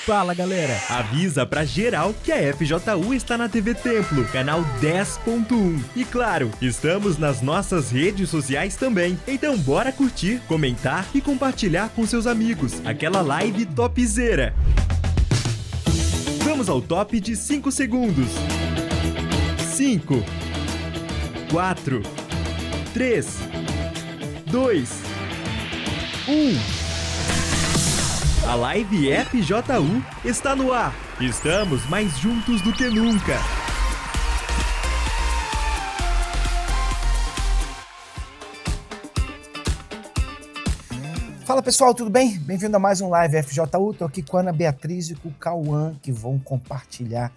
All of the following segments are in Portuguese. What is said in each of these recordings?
Fala galera, avisa pra geral que a FJU está na TV Templo, canal 10.1. E claro, estamos nas nossas redes sociais também. Então bora curtir, comentar e compartilhar com seus amigos aquela live topzera. Vamos ao top de 5 segundos. 5, 4, 3, 2, 1. A live FJU está no ar. Estamos mais juntos do que nunca. Fala pessoal, tudo bem? Bem-vindo a mais um live FJU. Estou aqui com a Ana Beatriz e com o Cauã, que vão compartilhar,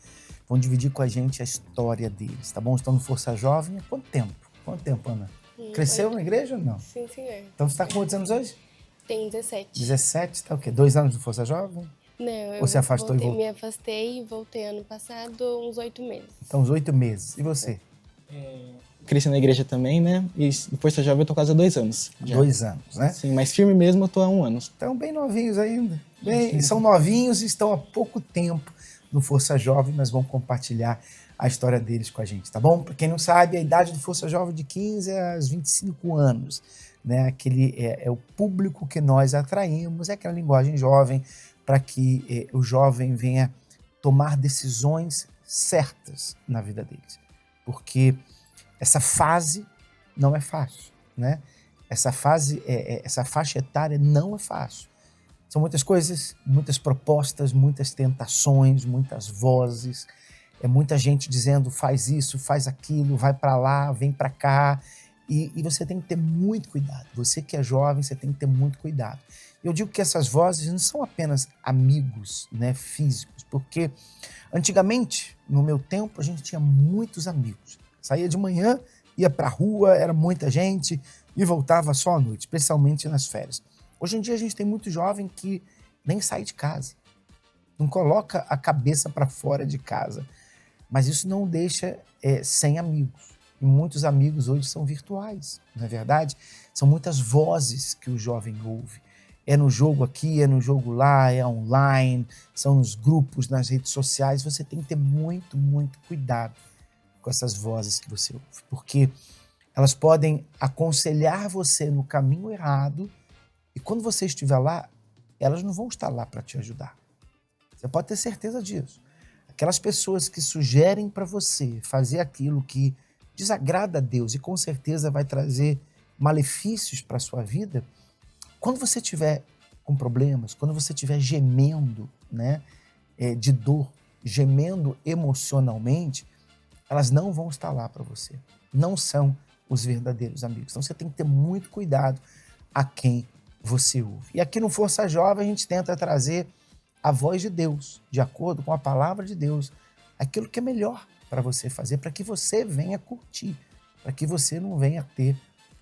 vão dividir com a gente a história deles, tá bom? Estão no Força Jovem há quanto tempo? Quanto tempo, Ana? Cresceu na igreja ou não? Sim, senhor. Então você está com quantos anos hoje? Tenho 17. 17, tá o quê? 2 anos no Força Jovem? Não, eu Ou se afastou e voltou? Me afastei e voltei ano passado, uns 8 meses. Então, uns 8 meses. E você? Cresci na igreja também, né? E no Força Jovem eu tô quase há 2 anos. Já. 2 anos, né? Sim, mas firme mesmo eu tô há 1 ano. Estão bem novinhos ainda. São novinhos e estão há pouco tempo no Força Jovem, mas vão compartilhar a história deles com a gente, tá bom? Para quem não sabe, a idade do Força Jovem é de 15 a 25 anos. Né? Aquele é o público que nós atraímos, é aquela linguagem jovem para que o jovem venha tomar decisões certas na vida deles. Porque essa fase não é fácil, né? Essa fase, essa faixa etária não é fácil. São muitas coisas, muitas propostas, muitas tentações, muitas vozes, muita gente dizendo faz isso, faz aquilo, vai para lá, vem para cá. E você tem que ter muito cuidado. Você que é jovem, você tem que ter muito cuidado. Eu digo que essas vozes não são apenas amigos, né, físicos, porque antigamente, no meu tempo, a gente tinha muitos amigos. Saía de manhã, ia pra rua, era muita gente e voltava só à noite, especialmente nas férias. Hoje em dia a gente tem muito jovem que nem sai de casa, não coloca a cabeça para fora de casa, mas isso não deixa sem amigos. E muitos amigos hoje são virtuais, não é verdade? São muitas vozes que o jovem ouve. É no jogo aqui, é no jogo lá, é online, são nos grupos, nas redes sociais. Você tem que ter muito, muito cuidado com essas vozes que você ouve, porque elas podem aconselhar você no caminho errado e quando você estiver lá, elas não vão estar lá para te ajudar. Você pode ter certeza disso. Aquelas pessoas que sugerem para você fazer aquilo que desagrada a Deus e com certeza vai trazer malefícios para a sua vida, quando você estiver com problemas, quando você estiver gemendo, né, de dor, gemendo emocionalmente, elas não vão estar lá para você. Não são os verdadeiros amigos. Então você tem que ter muito cuidado a quem você ouve. E aqui no Força Jovem a gente tenta trazer a voz de Deus, de acordo com a palavra de Deus, aquilo que é melhor para você fazer, para que você venha curtir, para que você não venha ter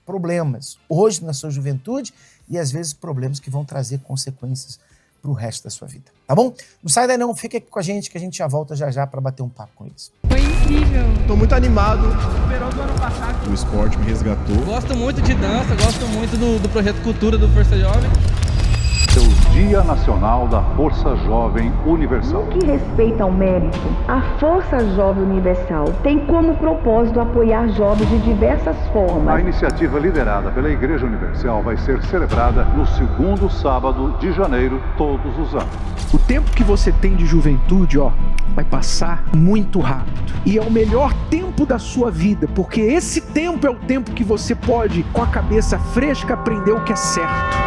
problemas hoje na sua juventude e às vezes problemas que vão trazer consequências para o resto da sua vida, tá bom? Não sai daí não, fica aqui com a gente que a gente já volta já para bater um papo com eles. Foi incrível. Tô muito animado. Superou do ano passado. O esporte me resgatou. Gosto muito de dança, gosto muito do projeto Cultura do Força Jovem. O Dia Nacional da Força Jovem Universal. No que respeita ao mérito, a Força Jovem Universal tem como propósito apoiar jovens de diversas formas. A iniciativa liderada pela Igreja Universal vai ser celebrada no 2º sábado de janeiro, todos os anos. O tempo que você tem de juventude, vai passar muito rápido. E é o melhor tempo da sua vida, porque esse tempo é o tempo que você pode, com a cabeça fresca, aprender o que é certo.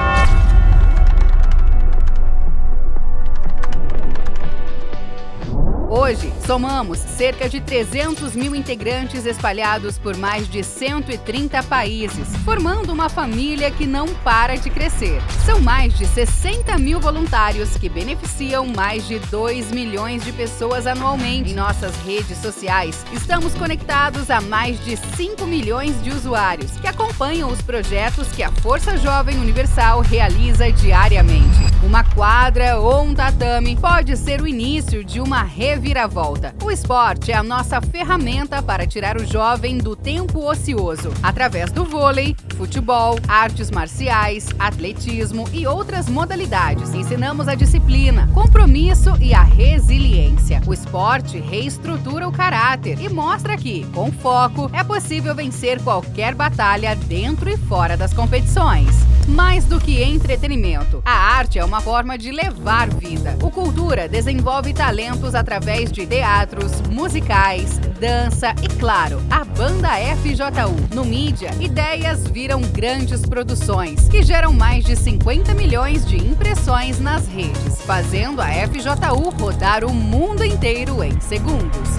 Hoje, somamos cerca de 300 mil integrantes espalhados por mais de 130 países, formando uma família que não para de crescer. São mais de 60 mil voluntários que beneficiam mais de 2 milhões de pessoas anualmente. Em nossas redes sociais, estamos conectados a mais de 5 milhões de usuários que acompanham os projetos que a Força Jovem Universal realiza diariamente. Uma quadra ou um tatame pode ser o início de uma reviravolta. O esporte é a nossa ferramenta para tirar o jovem do tempo ocioso, através do vôlei, futebol, artes marciais, atletismo e outras modalidades. Ensinamos a disciplina, compromisso e a resiliência. O esporte reestrutura o caráter e mostra que, com foco, é possível vencer qualquer batalha dentro e fora das competições. Mais do que entretenimento, a arte é uma forma de levar vida. O Cultura desenvolve talentos através de teatros, musicais, dança e, claro, a banda FJU. No mídia, ideias viram grandes produções que geram mais de 50 milhões de impressões nas redes, fazendo a FJU rodar o mundo inteiro em segundos.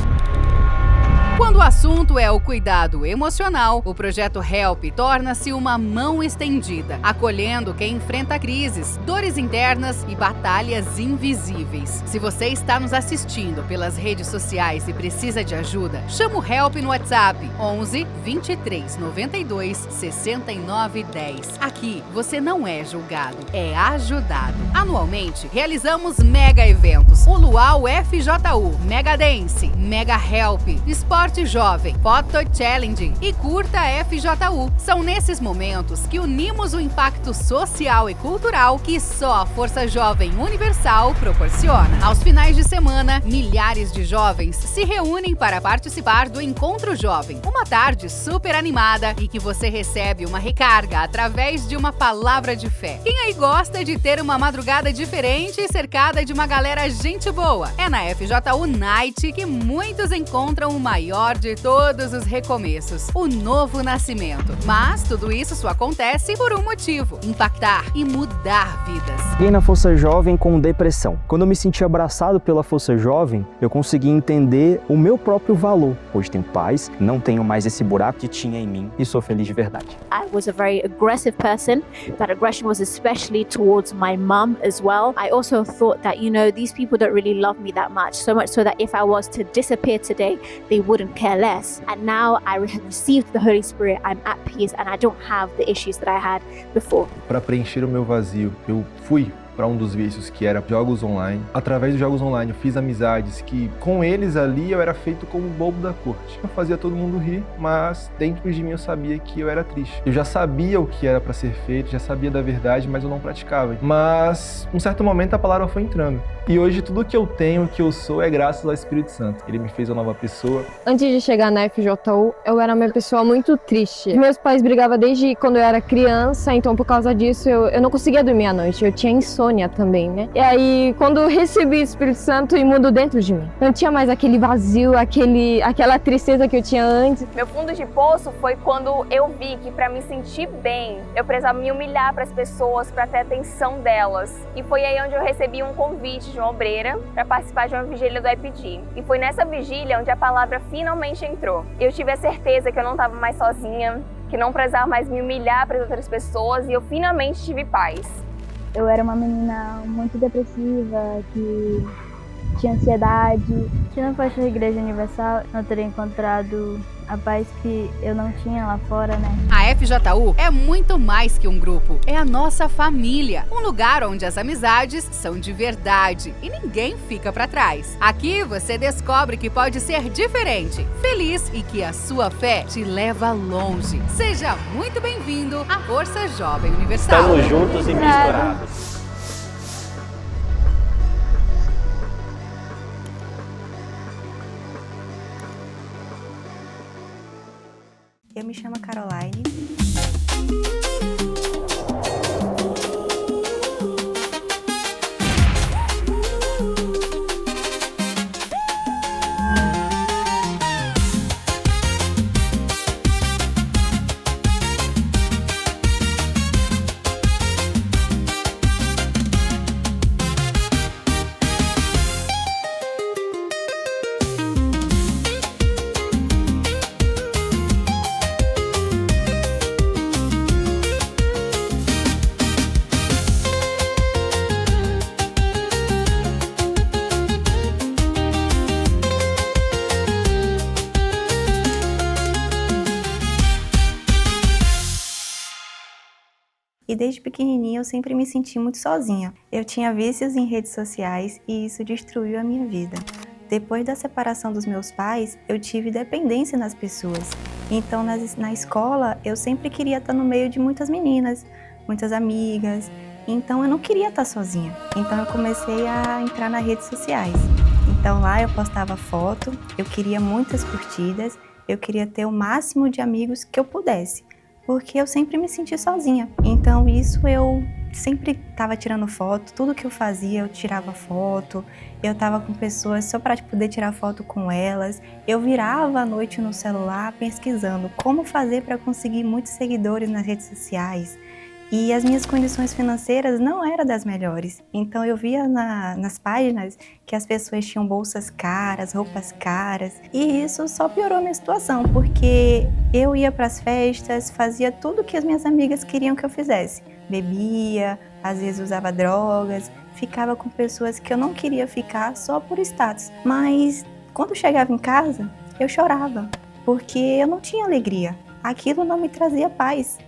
Quando o assunto é o cuidado emocional, o projeto Help torna-se uma mão estendida, acolhendo quem enfrenta crises, dores internas e batalhas invisíveis. Se você está nos assistindo pelas redes sociais e precisa de ajuda, chama o Help no WhatsApp 11 23 92 69 10. Aqui você não é julgado, é ajudado. Anualmente, realizamos mega eventos. O Luau FJU, Mega Dance, Mega Help, Esporte Jovem, Foto Challenge e Curta FJU. São nesses momentos que unimos o impacto social e cultural que só a Força Jovem Universal proporciona. Aos finais de semana, milhares de jovens se reúnem para participar do Encontro Jovem, uma tarde super animada e que você recebe uma recarga através de uma palavra de fé. Quem aí gosta de ter uma madrugada diferente e cercada de uma galera gente boa? É na FJU Night que muitos encontram o maior de todos os recomeços, o novo nascimento. Mas tudo isso só acontece por um motivo: impactar e mudar vidas. Cheguei na Força Jovem com depressão. Quando eu me senti abraçado pela Força Jovem, eu consegui entender o meu próprio valor. Hoje tenho paz, não tenho mais esse buraco que tinha em mim e sou feliz de verdade. I was a very aggressive person. That aggression was especially towards my mum as well. I also thought that, these people don't really love me that much, so much so that if I was to disappear today, they wouldn't care less. And now I have received the Holy Spirit, I'm at peace and I don't have the issues that I had before. Para preencher o meu vazio, eu fui para um dos vícios que era jogos online. Através dos jogos online eu fiz amizades que com eles ali eu era feito como o bobo da corte. Eu fazia todo mundo rir, mas dentro de mim eu sabia que eu era triste. Eu já sabia o que era para ser feito, já sabia da verdade, mas eu não praticava. Mas, num certo momento, a palavra foi entrando. E hoje tudo que eu tenho, o que eu sou, é graças ao Espírito Santo. Ele me fez uma nova pessoa. Antes de chegar na FJU, eu era uma pessoa muito triste. Meus pais brigavam desde quando eu era criança, então por causa disso eu não conseguia dormir à noite. Eu tinha insônia também, né? E aí, quando eu recebi o Espírito Santo, ele mudou dentro de mim. Não tinha mais aquele vazio, aquela tristeza que eu tinha antes. Meu fundo de poço foi quando eu vi que para me sentir bem, eu precisava me humilhar para as pessoas, para ter atenção delas. E foi aí onde eu recebi um convite de uma obreira para participar de uma vigília do IPD. E foi nessa vigília onde a palavra finalmente entrou. Eu tive a certeza que eu não estava mais sozinha, que não precisava mais me humilhar para as outras pessoas e eu finalmente tive paz. Eu era uma menina muito depressiva, que tinha ansiedade. Se não fosse a Igreja Universal, não teria encontrado a paz que eu não tinha lá fora, né? A FJU é muito mais que um grupo, é a nossa família. Um lugar onde as amizades são de verdade e ninguém fica pra trás. Aqui você descobre que pode ser diferente, feliz e que a sua fé te leva longe. Seja muito bem-vindo à Força Jovem Universal. Estamos juntos e misturados. Eu me chamo Caroline. E desde pequenininha eu sempre me senti muito sozinha. Eu tinha vícios em redes sociais e isso destruiu a minha vida. Depois da separação dos meus pais, eu tive dependência nas pessoas. Então, na escola, eu sempre queria estar no meio de muitas meninas, muitas amigas. Então, eu não queria estar sozinha. Então, eu comecei a entrar nas redes sociais. Então, lá eu postava foto, eu queria muitas curtidas, eu queria ter o máximo de amigos que eu pudesse, porque eu sempre me senti sozinha. Então, isso eu sempre estava tirando foto, tudo que eu fazia eu tirava foto, eu estava com pessoas só para poder tirar foto com elas, eu virava à noite no celular pesquisando como fazer para conseguir muitos seguidores nas redes sociais. E as minhas condições financeiras não eram das melhores. Então eu via nas páginas que as pessoas tinham bolsas caras, roupas caras. E isso só piorou a minha situação, porque eu ia para as festas, fazia tudo que as minhas amigas queriam que eu fizesse. Bebia, às vezes usava drogas, ficava com pessoas que eu não queria ficar só por status. Mas quando chegava em casa, eu chorava, porque eu não tinha alegria. Aquilo não me trazia paz.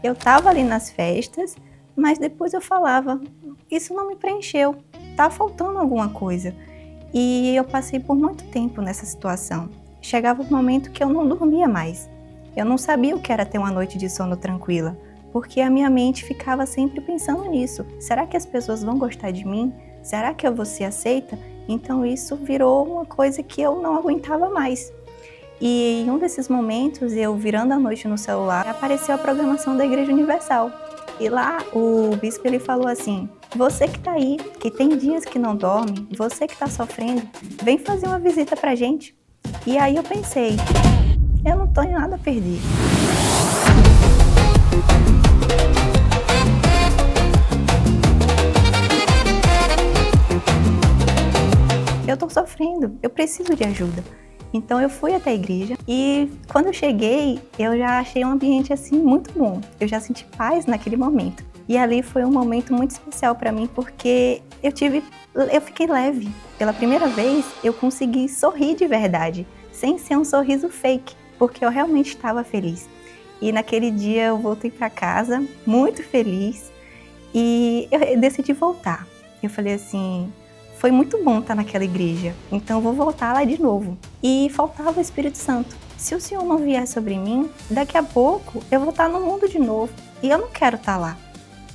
Eu estava ali nas festas, mas depois eu falava, isso não me preencheu, tá faltando alguma coisa. E eu passei por muito tempo nessa situação. Chegava um momento que eu não dormia mais. Eu não sabia o que era ter uma noite de sono tranquila, porque a minha mente ficava sempre pensando nisso. Será que as pessoas vão gostar de mim? Será que eu vou ser aceita? Então isso virou uma coisa que eu não aguentava mais. E em um desses momentos, eu virando a noite no celular, apareceu a programação da Igreja Universal. E lá o bispo ele falou assim, você que tá aí, que tem dias que não dorme, você que tá sofrendo, vem fazer uma visita pra gente. E aí eu pensei, eu não tenho nada a perder. Eu tô sofrendo, eu preciso de ajuda. Então eu fui até a igreja e quando eu cheguei, eu já achei um ambiente assim muito bom. Eu já senti paz naquele momento. E ali foi um momento muito especial para mim porque eu fiquei leve. Pela primeira vez, eu consegui sorrir de verdade, sem ser um sorriso fake, porque eu realmente estava feliz. E naquele dia eu voltei para casa muito feliz e eu decidi voltar. Eu falei assim, foi muito bom estar naquela igreja, então eu vou voltar lá de novo. E faltava o Espírito Santo. Se o Senhor não vier sobre mim, daqui a pouco eu vou estar no mundo de novo e eu não quero estar lá.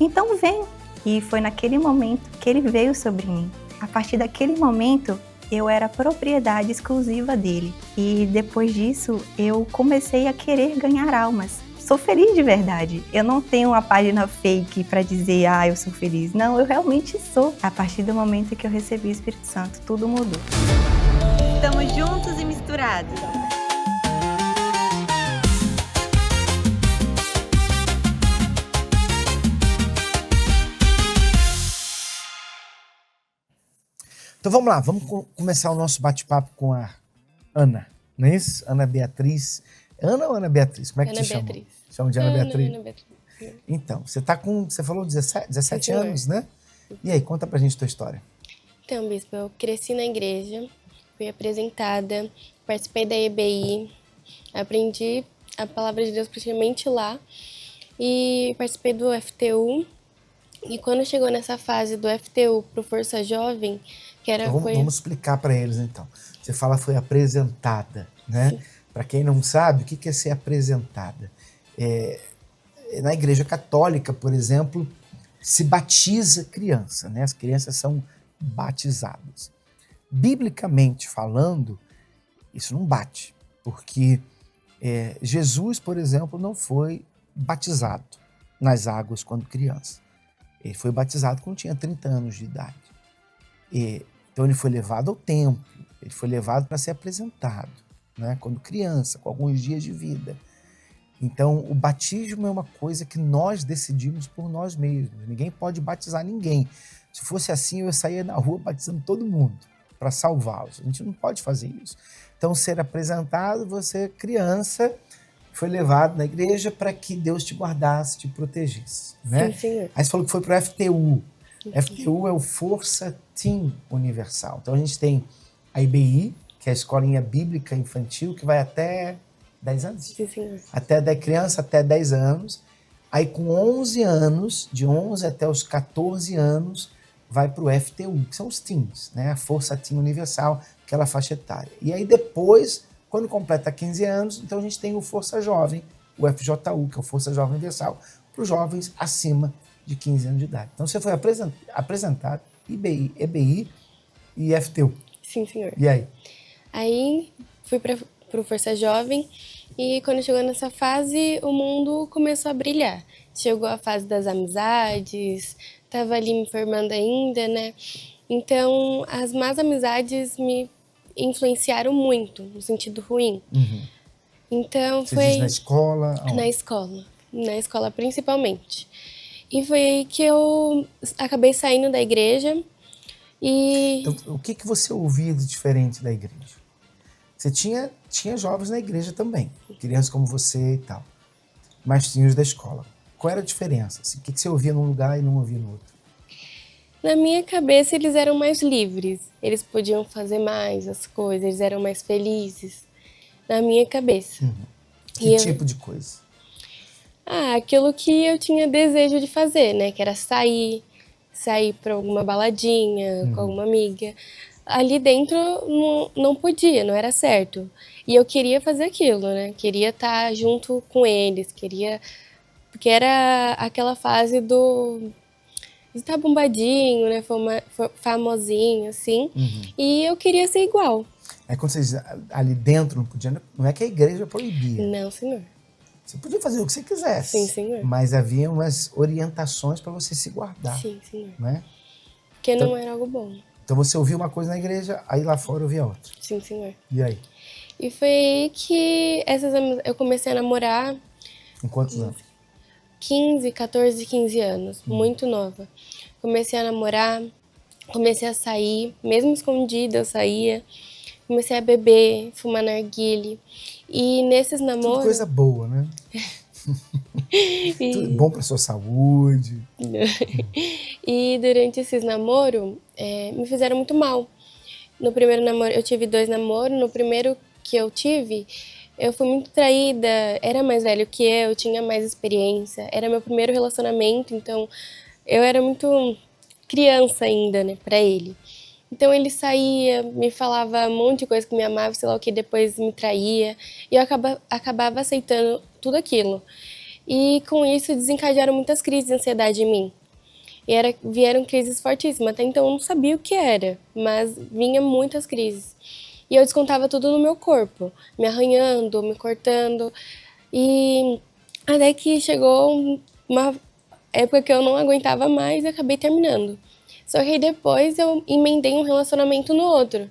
Então vem. E foi naquele momento que ele veio sobre mim. A partir daquele momento, eu era propriedade exclusiva dele. E depois disso, eu comecei a querer ganhar almas. Sou feliz de verdade. Eu não tenho uma página fake para dizer, eu sou feliz. Não, eu realmente sou. A partir do momento que eu recebi o Espírito Santo, tudo mudou. Estamos juntos e misturados. Então vamos lá, vamos começar o nosso bate-papo com a Ana, não é isso? Ana Beatriz. Ana ou Ana Beatriz? Como é que Ana te chama? Beatriz. Chama de Ana Beatriz? Ana Beatriz. Então, você falou 17 Sim, anos, né? E aí, conta pra gente a tua história. Então, bispo, eu cresci na igreja, fui apresentada, participei da EBI, aprendi a palavra de Deus praticamente lá e participei do FTU. E quando chegou nessa fase do FTU pro Força Jovem, que era... Então, vamos explicar para eles, então. Você fala foi apresentada, né? Para quem não sabe, o que é ser apresentada? Na Igreja Católica, por exemplo, se batiza criança, né? As crianças são batizadas. Biblicamente falando, isso não bate, porque Jesus, por exemplo, não foi batizado nas águas quando criança. Ele foi batizado quando tinha 30 anos de idade. Então ele foi levado ao templo, ele foi levado para ser apresentado, né? Quando criança, com alguns dias de vida. Então o batismo é uma coisa que nós decidimos por nós mesmos. Ninguém pode batizar ninguém. Se fosse assim, eu saía na rua batizando todo mundo para salvá-los. A gente não pode fazer isso. Então, ser apresentado, você, criança, foi levado na igreja para que Deus te guardasse, te protegesse. Né? Sim, senhor. Aí você falou que foi para o FTU. FTU é o Força Team Universal. Então, a gente tem a IBI, que é a Escolinha Bíblica Infantil, que vai até 10 anos? Sim, senhor. Da criança até 10 anos. Aí com 11 anos, de 11 até os 14 anos, vai para o FTU, que são os teens, né? A Força Teen Universal, aquela faixa etária. E aí depois, quando completa 15 anos, então a gente tem o Força Jovem, o FJU, que é o Força Jovem Universal, para os jovens acima de 15 anos de idade. Então você foi apresentado IBI, EBI e FTU. Sim, senhor. E aí? Aí fui para o Força Jovem e quando chegou nessa fase, o mundo começou a brilhar. Chegou a fase das amizades, estava ali me formando ainda, né? Então, as más amizades me influenciaram muito, no sentido ruim. Então, Você foi... diz na escola? Na escola principalmente. E foi aí que eu acabei saindo da igreja e... Então, o que você ouvia de diferente da igreja? Você tinha jovens na igreja também, crianças como você e tal, mas tinha os da escola. Qual era a diferença? Assim, o que você ouvia num lugar e não ouvia no outro? Na minha cabeça, eles eram mais livres. Eles podiam fazer mais as coisas, eles eram mais felizes. Na minha cabeça. Que tipo de coisa? Aquilo que eu tinha desejo de fazer, né? Que era sair para alguma baladinha com alguma amiga. Ali dentro não podia, não era certo. E eu queria fazer aquilo, né? Queria estar junto com eles, porque era aquela fase de estar bombadinho, né? Famosinho, assim. E eu queria ser igual. Aí quando vocês ali dentro não podia, não é que a igreja proibia. Não, senhor. Você podia fazer o que você quisesse. Sim, senhor. Mas havia umas orientações para você se guardar. Sim, senhor. Né? Porque não era algo bom. Então você ouvia uma coisa na igreja, aí lá fora ouvia outra. Sim, senhor. E aí? E foi aí que eu comecei a namorar. Com quantos anos? 14, 15 anos. Muito nova. Comecei a namorar, comecei a sair, mesmo escondida eu saía. Comecei a beber, fumar narguilé. E nesses namoros... Tudo coisa boa, né? Tudo bom pra sua saúde. E durante esses namoros, me fizeram muito mal. No primeiro namoro, eu tive 2 namoros. No primeiro que eu tive, eu fui muito traída. Era mais velho que eu, tinha mais experiência. Era meu primeiro relacionamento, então eu era muito criança ainda, né, pra ele. Então ele saía, me falava um monte de coisa que me amava, sei lá o que, depois me traía. E eu acabava aceitando tudo aquilo. E com isso desencadearam muitas crises de ansiedade em mim. E vieram crises fortíssimas. Até então eu não sabia o que era, mas vinha muitas crises. E eu descontava tudo no meu corpo, me arranhando, me cortando. E até que chegou uma época que eu não aguentava mais e acabei terminando. Só que aí depois eu emendei um relacionamento no outro.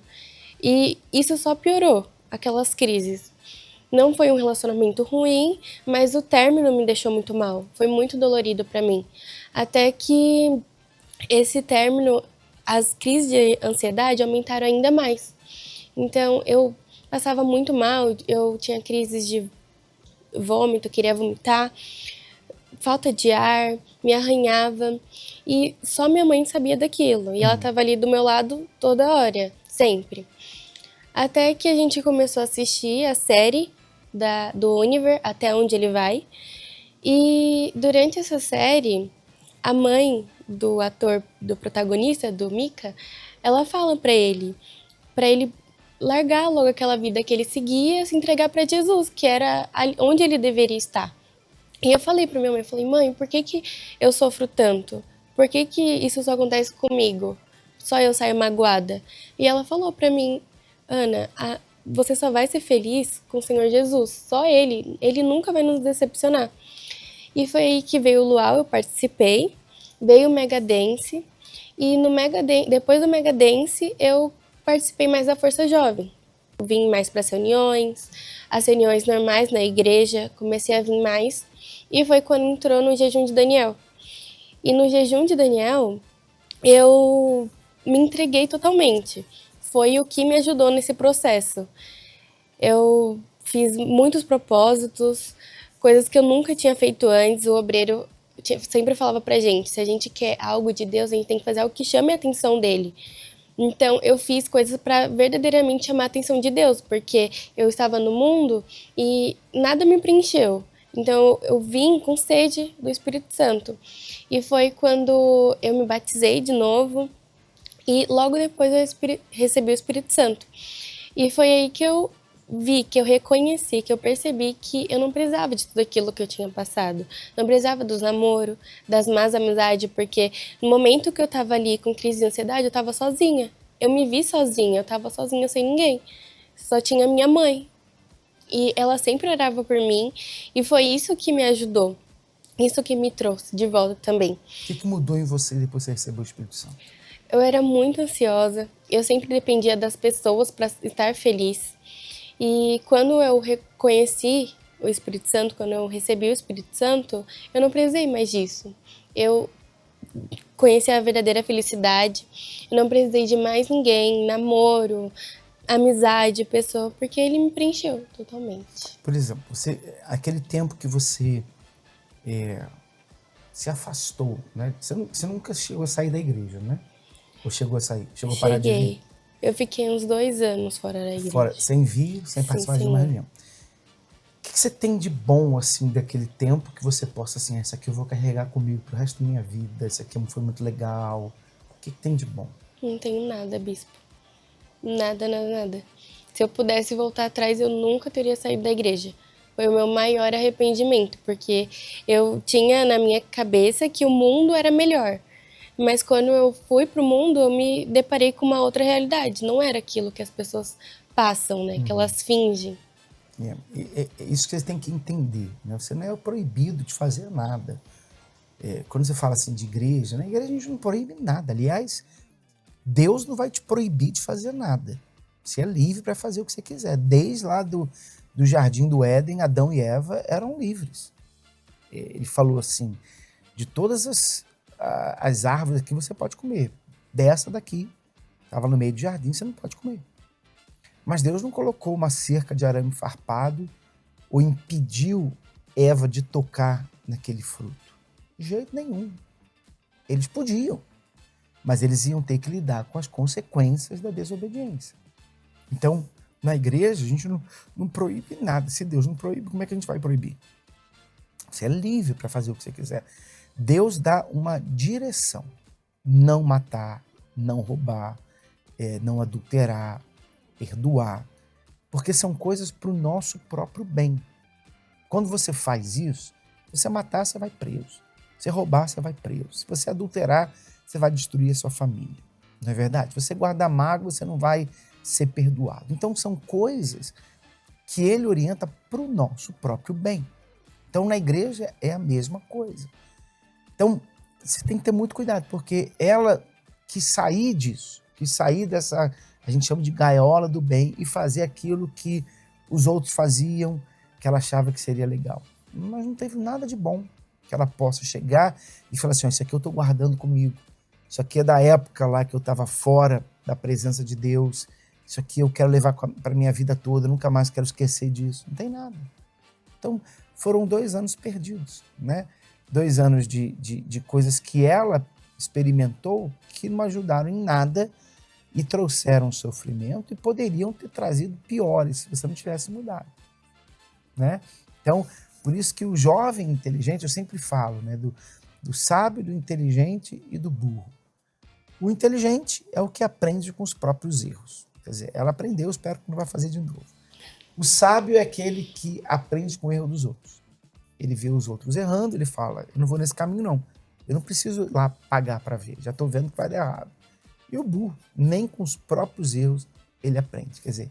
E isso só piorou aquelas crises. Não foi um relacionamento ruim, mas o término me deixou muito mal. Foi muito dolorido pra mim. Até que esse término, as crises de ansiedade aumentaram ainda mais. Então eu passava muito mal, eu tinha crises de vômito, queria vomitar, falta de ar, me arranhava. E só minha mãe sabia daquilo. E ela estava ali do meu lado toda hora, sempre. Até que a gente começou a assistir a série do Oliver, Até Onde Ele Vai. E durante essa série, a mãe do ator, do protagonista, do Mika, ela fala pra ele largar logo aquela vida que ele seguia, se entregar pra Jesus, que era onde ele deveria estar. E eu falei pra minha mãe, mãe, por que eu sofro tanto? Por que isso só acontece comigo? Só eu saio magoada? E ela falou pra mim, Ana, você só vai ser feliz com o Senhor Jesus, só Ele nunca vai nos decepcionar. E foi aí que veio o Luau, eu participei, veio o Megadance, e depois do Megadance eu participei mais da Força Jovem. Vim mais para as reuniões normais na igreja, comecei a vir mais, e foi quando entrou no jejum de Daniel. E no jejum de Daniel, eu me entreguei totalmente. Foi o que me ajudou nesse processo. Eu fiz muitos propósitos, coisas que eu nunca tinha feito antes. O obreiro sempre falava pra gente, se a gente quer algo de Deus, a gente tem que fazer algo que chame a atenção dele. Então, eu fiz coisas para verdadeiramente chamar a atenção de Deus, porque eu estava no mundo e nada me preencheu. Então eu vim com sede do Espírito Santo. E foi quando eu me batizei de novo e logo depois eu recebi o Espírito Santo. E foi aí que eu vi, que eu reconheci, que eu percebi que eu não precisava de tudo aquilo que eu tinha passado. Não precisava dos namoros, das más amizades, porque no momento que eu tava ali com crise de ansiedade, eu tava sozinha. Eu me vi sozinha, eu tava sozinha sem ninguém. Só tinha minha mãe. E ela sempre orava por mim, e foi isso que me ajudou. Isso que me trouxe de volta também. O que mudou em você depois que você recebeu o Espírito Santo? Eu era muito ansiosa, eu sempre dependia das pessoas para estar feliz. E quando eu reconheci o Espírito Santo, quando eu recebi o Espírito Santo, eu não precisei mais disso. Eu conheci a verdadeira felicidade, eu não precisei de mais ninguém, namoro, amizade, pessoa, porque ele me preencheu totalmente. Por exemplo, aquele tempo que você se afastou, né? Você nunca chegou a sair da igreja, né? Ou chegou a sair? Chegou a parar de vir? Eu fiquei uns 2 anos fora da igreja. Sem vir, sem participar de uma reunião. O que você tem de bom, assim, daquele tempo que você possa, assim, isso aqui eu vou carregar comigo pro resto da minha vida, isso aqui foi muito legal. O que tem de bom? Não tenho nada, bispo. Nada, nada, nada. Se eu pudesse voltar atrás, eu nunca teria saído da igreja. Foi o meu maior arrependimento, porque eu tinha na minha cabeça que o mundo era melhor. Mas quando eu fui pro mundo, eu me deparei com uma outra realidade. Não era aquilo que as pessoas passam, né? Que elas fingem. É isso que você tem que entender, né? Você não é proibido de fazer nada. Quando você fala assim de igreja, na igreja a gente não proíbe nada. Aliás, Deus não vai te proibir de fazer nada. Você é livre para fazer o que você quiser. Desde lá do Jardim do Éden, Adão e Eva eram livres. Ele falou assim, de todas as árvores aqui você pode comer. Dessa daqui, estava no meio do jardim, você não pode comer. Mas Deus não colocou uma cerca de arame farpado ou impediu Eva de tocar naquele fruto. De jeito nenhum. Eles podiam, mas eles iam ter que lidar com as consequências da desobediência. Então, na igreja, a gente não proíbe nada. Se Deus não proíbe, como é que a gente vai proibir? Você é livre para fazer o que você quiser. Deus dá uma direção. Não matar, não roubar, não adulterar, perdoar. Porque são coisas para o nosso próprio bem. Quando você faz isso, se você matar, você vai preso. Se roubar, você vai preso. Se você adulterar, você vai destruir a sua família. Não é verdade? Se você guardar mágoa, você não vai ser perdoado. Então são coisas que ele orienta para o nosso próprio bem. Então na igreja é a mesma coisa. Então você tem que ter muito cuidado, porque ela quis sair disso, quis sair dessa, a gente chama de gaiola do bem, e fazer aquilo que os outros faziam, que ela achava que seria legal. Mas não teve nada de bom que ela possa chegar e falar assim, isso aqui eu estou guardando comigo, isso aqui é da época lá que eu estava fora da presença de Deus, isso aqui eu quero levar para a minha vida toda, eu nunca mais quero esquecer disso. Não tem nada. Então, foram 2 anos perdidos, né? 2 anos de coisas que ela experimentou que não ajudaram em nada e trouxeram sofrimento e poderiam ter trazido piores se você não tivesse mudado, né? Então, por isso que o jovem inteligente, eu sempre falo, né? Do sábio, do inteligente e do burro. O inteligente é o que aprende com os próprios erros. Quer dizer, ela aprendeu, espero que não vai fazer de novo. O sábio é aquele que aprende com o erro dos outros. Ele vê os outros errando, ele fala, eu não vou nesse caminho não. Eu não preciso ir lá pagar para ver, já estou vendo que vai dar errado. E o burro, nem com os próprios erros, ele aprende. Quer dizer,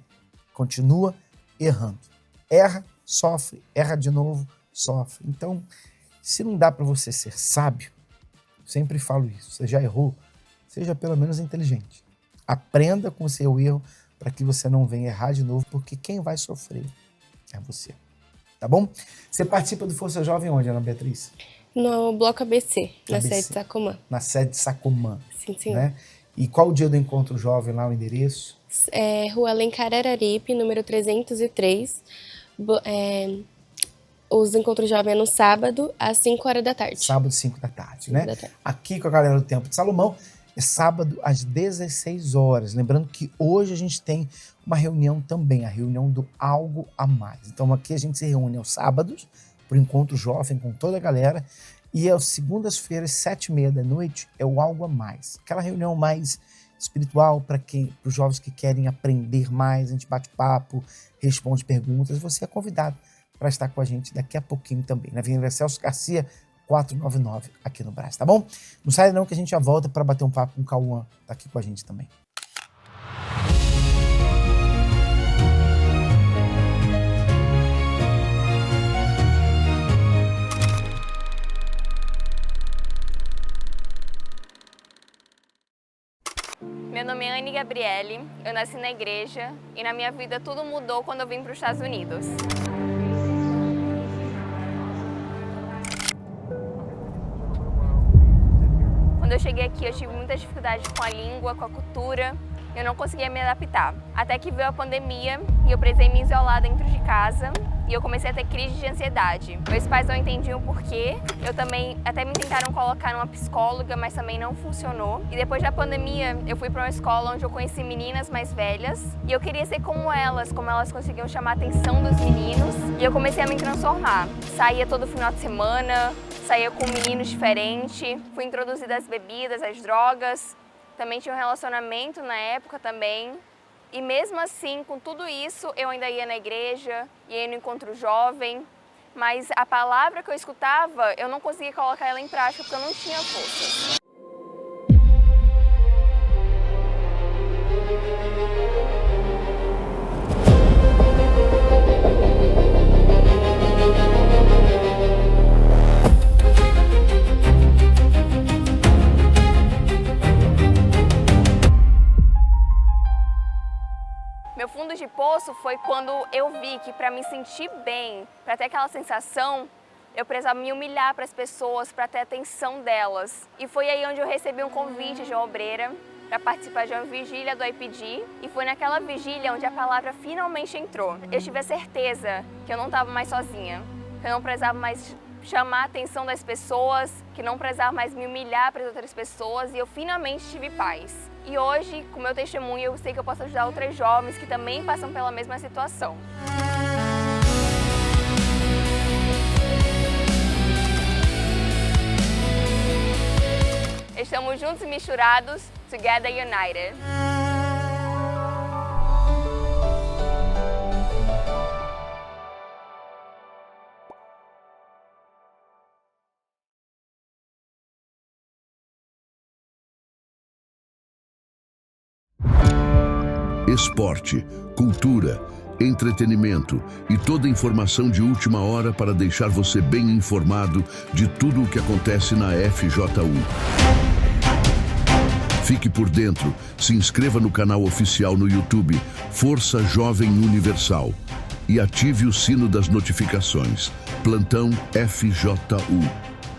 continua errando. Erra, sofre, erra de novo, sofre. Então, se não dá para você ser sábio, sempre falo isso, você já errou, seja pelo menos inteligente. Aprenda com o seu erro para que você não venha errar de novo, porque quem vai sofrer é você. Tá bom? Você participa do Força Jovem onde, Ana Beatriz? No Bloco ABC, na sede de Sacomã. Na sede de Sacomã. Sim, senhor. Né? E qual o dia do encontro jovem lá, o endereço? Rua Alencar Araripe, número 303. Os encontros jovens é no sábado, às 5 horas da tarde. Sábado, 5 da tarde, né? Aqui com a galera do Templo de Salomão, é sábado às 16 horas. Lembrando que hoje a gente tem uma reunião também, a reunião do Algo a Mais. Então aqui a gente se reúne aos sábados, para o encontro jovem com toda a galera. E às segundas-feiras, 7h30 da noite, é o Algo a Mais. Aquela reunião mais espiritual para os jovens que querem aprender mais. A gente bate papo, responde perguntas. Você é convidado para estar com a gente daqui a pouquinho também, na Avenida Celso Garcia, 499, aqui no Brás, tá bom? Não sai não que a gente já volta para bater um papo com o Cauã, tá aqui com a gente também. Meu nome é Anne Gabriele, eu nasci na igreja e na minha vida tudo mudou quando eu vim para os Estados Unidos. Quando eu cheguei aqui eu tive muita dificuldade com a língua, com a cultura, eu não conseguia me adaptar. Até que veio a pandemia e eu precisei me isolar dentro de casa e eu comecei a ter crise de ansiedade. Meus pais não entendiam o porquê, até me tentaram colocar numa psicóloga, mas também não funcionou. E depois da pandemia, eu fui para uma escola onde eu conheci meninas mais velhas e eu queria ser como elas conseguiam chamar a atenção dos meninos. E eu comecei a me transformar. Saía todo final de semana, saía com meninos diferentes, fui introduzida às bebidas, às drogas. Também tinha um relacionamento na época também. E mesmo assim, com tudo isso, eu ainda ia na igreja, ia no encontro jovem. Mas a palavra que eu escutava, eu não conseguia colocar ela em prática porque eu não tinha força. Meu fundo de poço foi quando eu vi que para me sentir bem, para ter aquela sensação, eu precisava me humilhar para as pessoas, para ter a atenção delas. E foi aí onde eu recebi um convite de uma obreira para participar de uma vigília do IPD. E foi naquela vigília onde a palavra finalmente entrou. Eu tive a certeza que eu não estava mais sozinha, que eu não precisava mais chamar a atenção das pessoas, que não precisava mais me humilhar para as outras pessoas e eu finalmente tive paz. E hoje, com meu testemunho, eu sei que eu posso ajudar outras jovens que também passam pela mesma situação. Estamos juntos e misturados, together united. Esporte, cultura, entretenimento e toda informação de última hora para deixar você bem informado de tudo o que acontece na FJU. Fique por dentro, se inscreva no canal oficial no YouTube Força Jovem Universal e ative o sino das notificações. Plantão FJU.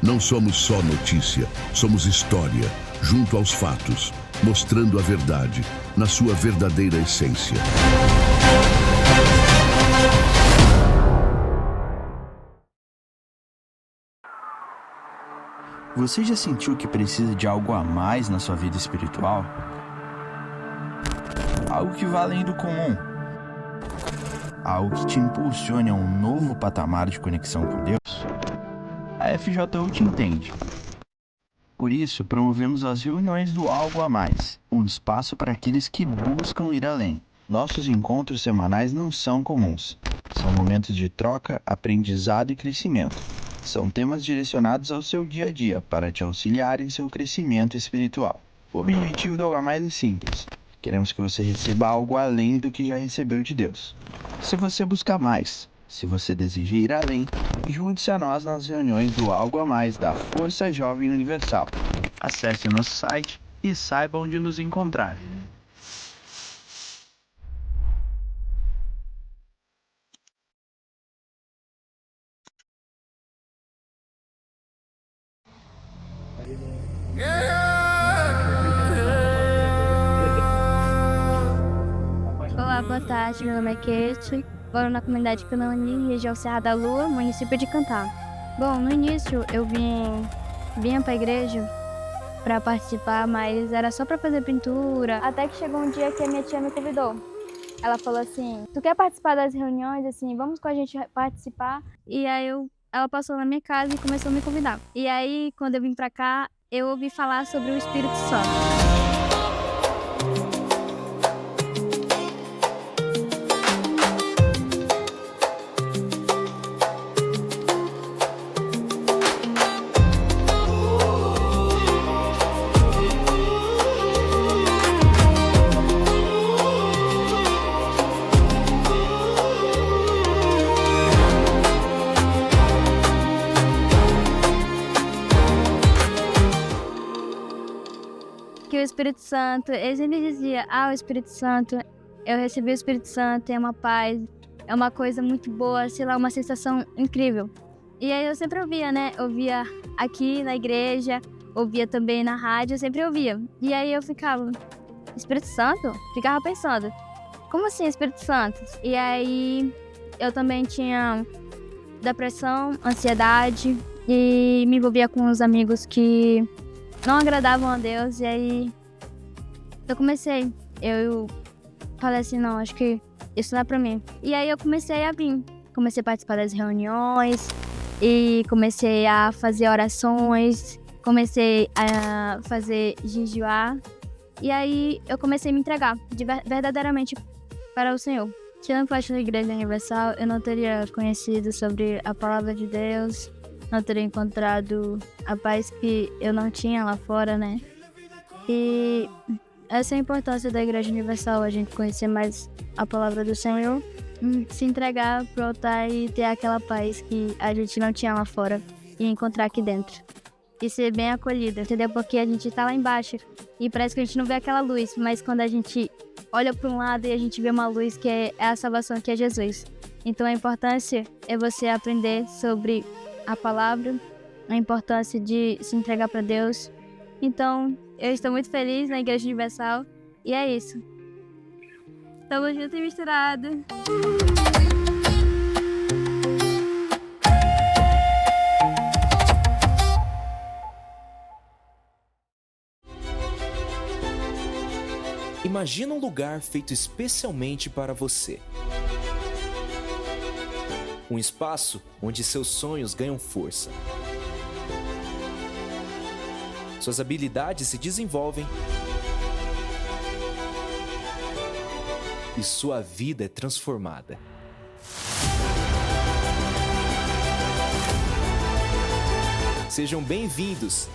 Não somos só notícia, somos história, junto aos fatos, mostrando a verdade na sua verdadeira essência. Você já sentiu que precisa de algo a mais na sua vida espiritual? Algo que vá além do comum. Algo que te impulsione a um novo patamar de conexão com Deus? A FJU te entende. Por isso, promovemos as reuniões do Algo a Mais, um espaço para aqueles que buscam ir além. Nossos encontros semanais não são comuns. São momentos de troca, aprendizado e crescimento. São temas direcionados ao seu dia a dia para te auxiliar em seu crescimento espiritual. O objetivo do Algo a Mais é simples. Queremos que você receba algo além do que já recebeu de Deus. Se você buscar mais, se você deseja ir além, junte-se a nós nas reuniões do Algo a Mais da Força Jovem Universal. Acesse o nosso site e saiba onde nos encontrar. Olá, boa tarde, meu nome é Kate, moro na comunidade Canaani, região Serra da Lua, município de Cantá. Bom, no início eu vinha pra igreja pra participar, mas era só pra fazer pintura. Até que chegou um dia que a minha tia me convidou. Ela falou assim, tu quer participar das reuniões, assim, vamos com a gente participar? E aí eu ela passou na minha casa e começou a me convidar. E aí, quando eu vim pra cá, eu ouvi falar sobre o Espírito Santo. Que o Espírito Santo, eles sempre diziam, o Espírito Santo, eu recebi o Espírito Santo, é uma paz, é uma coisa muito boa, sei lá, uma sensação incrível. E aí eu sempre ouvia, né? Ouvia aqui na igreja, ouvia também na rádio, eu sempre ouvia. E aí eu ficava, Espírito Santo? Ficava pensando, como assim Espírito Santo? E aí eu também tinha depressão, ansiedade e me envolvia com uns amigos que não agradavam a Deus, e aí eu falei assim, não, acho que isso não é pra mim. E aí eu comecei a participar das reuniões, e comecei a fazer orações, comecei a fazer jejuar, e aí eu comecei a me entregar verdadeiramente para o Senhor. Se eu não fosse na Igreja Universal, eu não teria conhecido sobre a Palavra de Deus, não teria encontrado a paz que eu não tinha lá fora, né? E essa é a importância da Igreja Universal, a gente conhecer mais a Palavra do Senhor, se entregar pro altar e ter aquela paz que a gente não tinha lá fora e encontrar aqui dentro. E ser bem acolhida, entendeu? Porque a gente tá lá embaixo e parece que a gente não vê aquela luz, mas quando a gente olha para um lado e a gente vê uma luz que é a salvação, que é Jesus. Então a importância é você aprender sobre a palavra, a importância de se entregar para Deus. Então, eu estou muito feliz na Igreja Universal e é isso. Estamos juntos e misturados. Imagina um lugar feito especialmente para você. Um espaço onde seus sonhos ganham força. Suas habilidades se desenvolvem. E sua vida é transformada. Sejam bem-vindos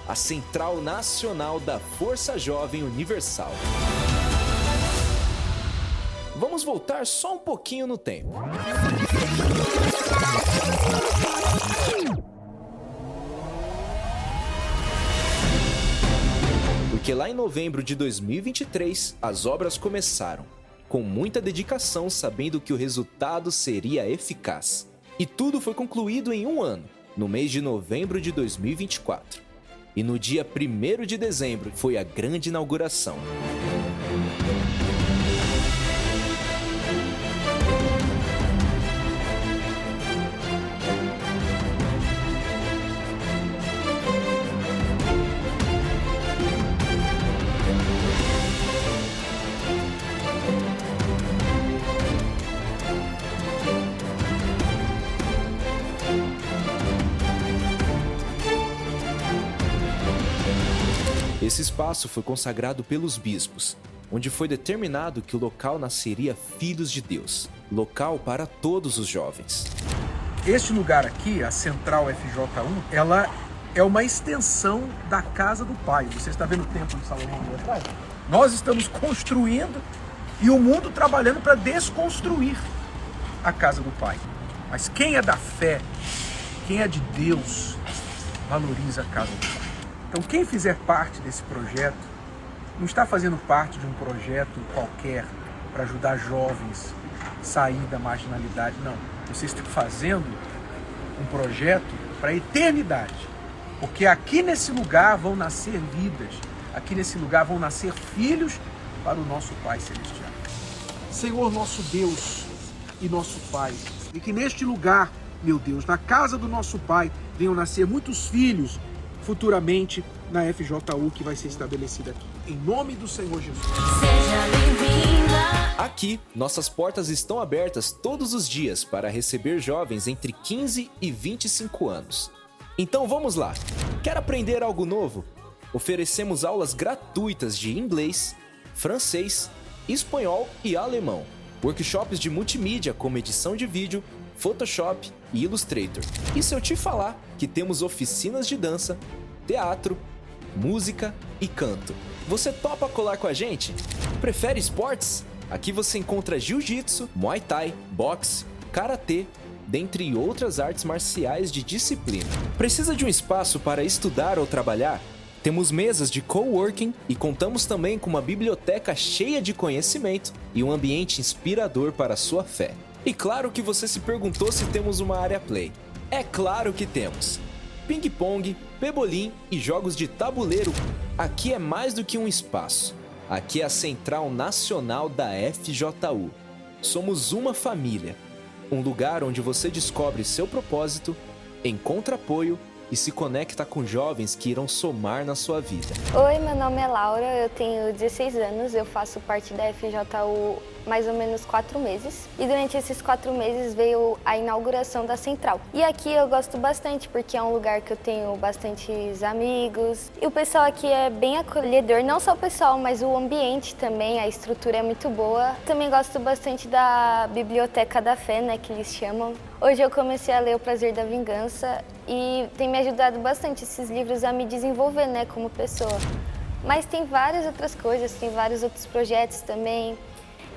à Central Nacional da Força Jovem Universal. Vamos voltar só um pouquinho no tempo. Porque lá em novembro de 2023, as obras começaram, com muita dedicação, sabendo que o resultado seria eficaz. E tudo foi concluído em um ano, no mês de novembro de 2024. E no dia 1º de dezembro foi a grande inauguração. Esse espaço foi consagrado pelos bispos, onde foi determinado que o local nasceria Filhos de Deus, local para todos os jovens. Este lugar aqui, a Central FJ1, ela é uma extensão da casa do Pai. Você está vendo o Templo de Salomão ali atrás? Nós estamos construindo e o mundo trabalhando para desconstruir a casa do Pai. Mas quem é da fé, quem é de Deus, valoriza a casa do Pai. Então quem fizer parte desse projeto, não está fazendo parte de um projeto qualquer para ajudar jovens a sair da marginalidade, não. Você está fazendo um projeto para a eternidade. Porque aqui nesse lugar vão nascer vidas, aqui nesse lugar vão nascer filhos para o nosso Pai Celestial. Senhor nosso Deus e nosso Pai, e que neste lugar, meu Deus, na casa do nosso Pai, venham nascer muitos filhos futuramente na FJU que vai ser estabelecida aqui. Em nome do Senhor Jesus. Seja bem-vinda. A Aqui, nossas portas estão abertas todos os dias para receber jovens entre 15 e 25 anos. Então vamos lá! Quer aprender algo novo? Oferecemos aulas gratuitas de inglês, francês, espanhol e alemão. Workshops de multimídia como edição de vídeo, Photoshop e Illustrator. E se eu te falar que temos oficinas de dança, teatro, música e canto, você topa colar com a gente? Prefere esportes? Aqui você encontra jiu-jitsu, muay thai, boxe, karatê, dentre outras artes marciais de disciplina. Precisa de um espaço para estudar ou trabalhar? Temos mesas de coworking e contamos também com uma biblioteca cheia de conhecimento e um ambiente inspirador para a sua fé. E claro que você se perguntou se temos uma área play. É claro que temos! Ping-pong, pebolim e jogos de tabuleiro. Aqui é mais do que um espaço. Aqui é a Central Nacional da FJU. Somos uma família. Um lugar onde você descobre seu propósito, encontra apoio e se conecta com jovens que irão somar na sua vida. Oi, meu nome é Laura, eu tenho 16 anos, eu faço parte da FJU mais ou menos 4 meses. E durante esses 4 meses veio a inauguração da Central. E aqui eu gosto bastante porque é um lugar que eu tenho bastantes amigos. E o pessoal aqui é bem acolhedor, não só o pessoal, mas o ambiente também, a estrutura é muito boa. Também gosto bastante da Biblioteca da Fé, né, que eles chamam. Hoje eu comecei a ler O Prazer da Vingança e tem me ajudado bastante esses livros a me desenvolver, né, como pessoa. Mas tem várias outras coisas, tem vários outros projetos também.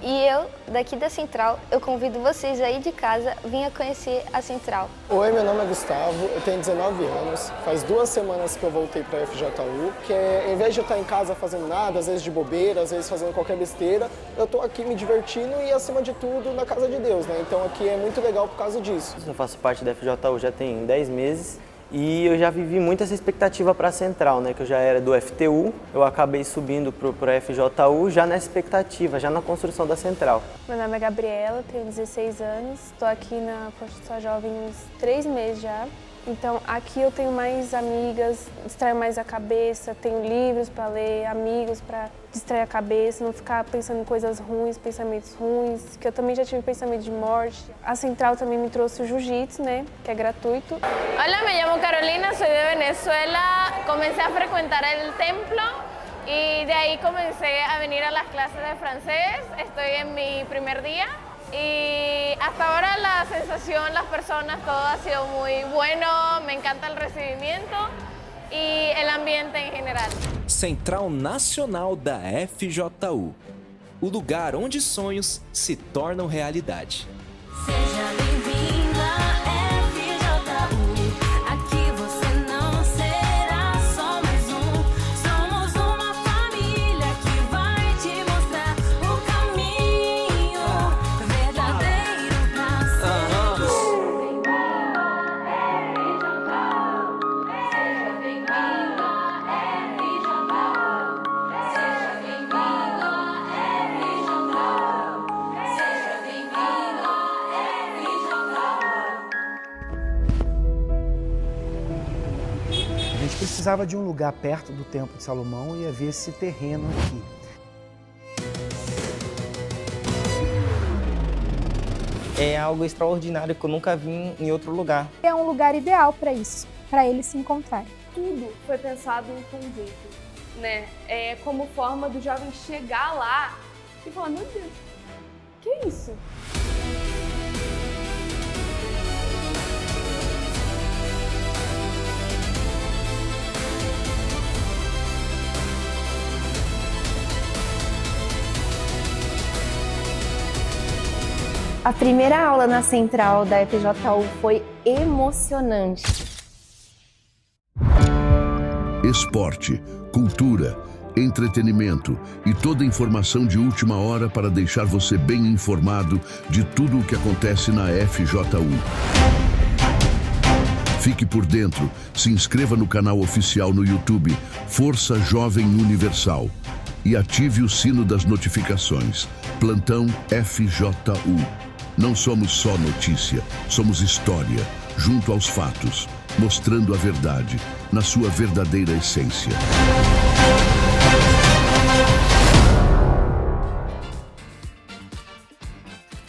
E eu, daqui da Central, eu convido vocês aí de casa, venham conhecer a Central. Oi, meu nome é Gustavo, eu tenho 19 anos, faz 2 semanas que eu voltei para a FJU, que em vez de eu estar em casa fazendo nada, às vezes de bobeira, às vezes fazendo qualquer besteira, eu tô aqui me divertindo e, acima de tudo, na casa de Deus, né? Então aqui é muito legal por causa disso. Eu faço parte da FJU já tem 10 meses. E eu já vivi muito essa expectativa para a Central, né? Que eu já era do FTU, eu acabei subindo para a FJU já nessa expectativa, já na construção da Central. Meu nome é Gabriela, tenho 16 anos, estou aqui na Força Jovem uns 3 meses já. Então aqui eu tenho mais amigas, distraio mais a cabeça, tenho livros para ler, amigos para distrair a cabeça, não ficar pensando em coisas ruins, pensamentos ruins, que eu também já tive pensamento de morte. A Central também me trouxe o jiu-jitsu, né, que é gratuito. Hola, me llamo Carolina, soy de Venezuela, comencé a frecuentar el templo y de ahí comencé a venir a las clases de francés, estoy en mi primer día. Y hasta ahora la sensación, las personas, todo ha sido muy bueno, me encanta el recibimiento y el ambiente en general. Central Nacional da FJU, o lugar onde sonhos se tornam realidade. Seja bem-vindo à FJU, aqui você não será só mais um. Somos uma família que vai te mostrar o caminho verdadeiro pra ser. Seja bem-vindo à FJU, seja bem-vindo à FJU, seja bem-vindo à FJU. A gente precisava de um lugar perto do Templo de Salomão e havia esse terreno aqui. É algo extraordinário que eu nunca vi em outro lugar. É um lugar ideal para isso, para eles se encontrarem. Tudo foi pensado em conjunto, né? Como forma do jovem chegar lá e falar, meu Deus, que é isso? A primeira aula na Central da FJU foi emocionante. Esporte, cultura, entretenimento e toda informação de última hora para deixar você bem informado de tudo o que acontece na FJU. Fique por dentro, se inscreva no canal oficial no YouTube Força Jovem Universal e ative o sino das notificações. Plantão FJU. Não somos só notícia, somos história, junto aos fatos, mostrando a verdade, na sua verdadeira essência.